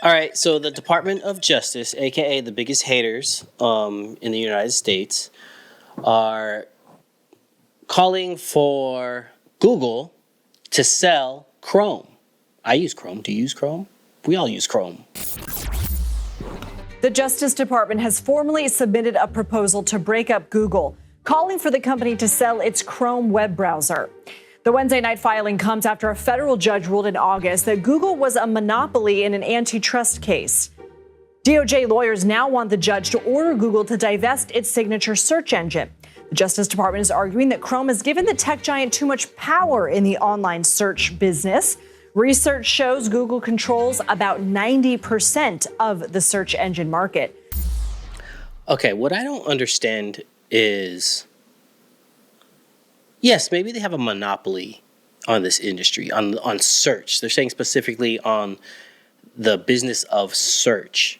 All right, so the Department of Justice, aka the biggest haters in the United States, are calling for Google to sell Chrome. I use Chrome. Do you use Chrome? We all use Chrome. The Justice Department has formally submitted a proposal to break up Google, calling for the company to sell its Chrome web browser. The Wednesday night filing comes after a federal judge ruled in August that Google was a monopoly in an antitrust case. DOJ lawyers now want the judge to order Google to divest its signature search engine. The Justice Department is arguing that Chrome has given the tech giant too much power in the online search business. Research shows Google controls about 90% of the search engine market. Okay, what I don't understand is, yes, maybe they have a monopoly on this industry, on search. They're saying specifically on the business of search.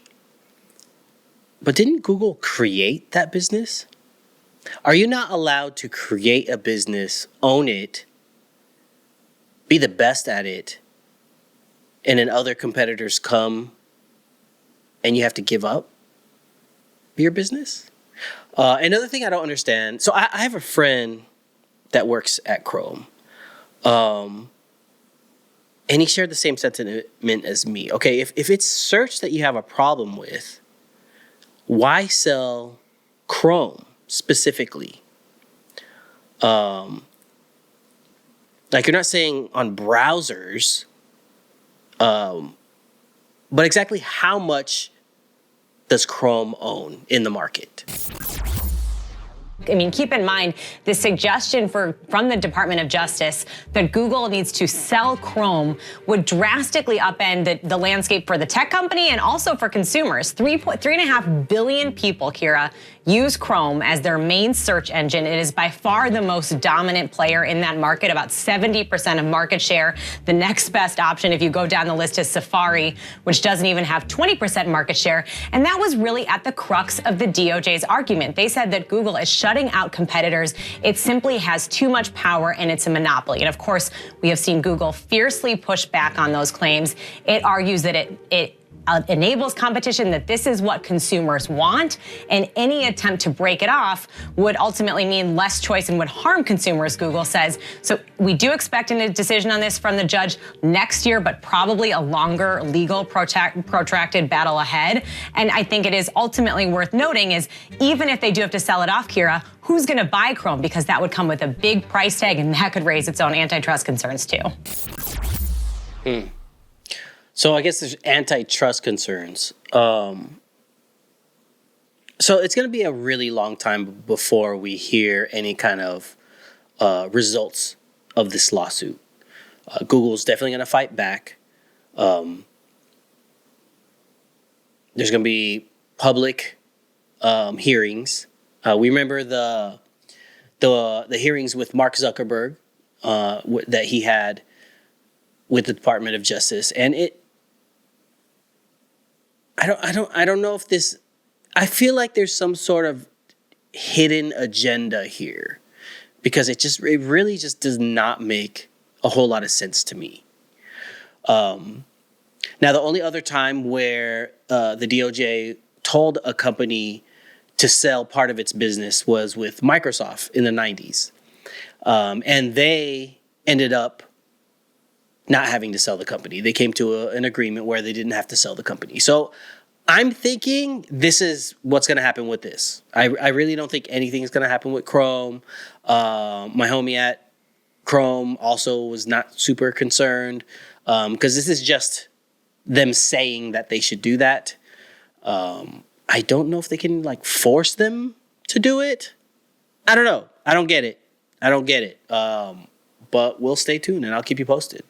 But didn't Google create that business? Are you not allowed to create a business, own it, be the best at it, and then other competitors come and you have to give up your business? Another thing I don't understand. So I have a friend that works at Chrome. And he shared the same sentiment as me. Okay, if it's search that you have a problem with, why sell Chrome specifically? Like, you're not saying on browsers, but exactly how much does Chrome own in the market? I mean, keep in mind the suggestion from the Department of Justice that Google needs to sell Chrome would drastically upend the landscape for the tech company and also for consumers. 3.5 billion people, Kira, use Chrome as their main search engine. It is by far the most dominant player in that market, about 70% of market share. The next best option, if you go down the list, is Safari, which doesn't even have 20% market share. And that was really at the crux of the DOJ's argument. They said that Google is shutting out competitors. It simply has too much power and it's a monopoly. And of course, we have seen Google fiercely push back on those claims. It argues that it enables competition, that this is what consumers want, and any attempt to break it off would ultimately mean less choice and would harm consumers, Google says. So we do expect a decision on this from the judge next year, but probably a longer legal protracted battle ahead. And I think it is ultimately worth noting is, even if they do have to sell it off, Kira, who's going to buy Chrome? Because that would come with a big price tag, and that could raise its own antitrust concerns too. So I guess there's antitrust concerns. So it's going to be a really long time before we hear any kind of results of this lawsuit. Google's definitely going to fight back. There's going to be public hearings. We remember the hearings with Mark Zuckerberg that he had with the Department of Justice, and I don't know if this, I feel like there's some sort of hidden agenda here, because it really just does not make a whole lot of sense to me. Now, the only other time where the DOJ told a company to sell part of its business was with Microsoft in the 90s. And they ended up not having to sell the company. They came to an agreement where they didn't have to sell the company. So I'm thinking this is what's going to happen with this. I really don't think anything is going to happen with Chrome. My homie at Chrome also was not super concerned, because this is just them saying that they should do that. I don't know if they can force them to do it. I don't know. I don't get it. But we'll stay tuned and I'll keep you posted.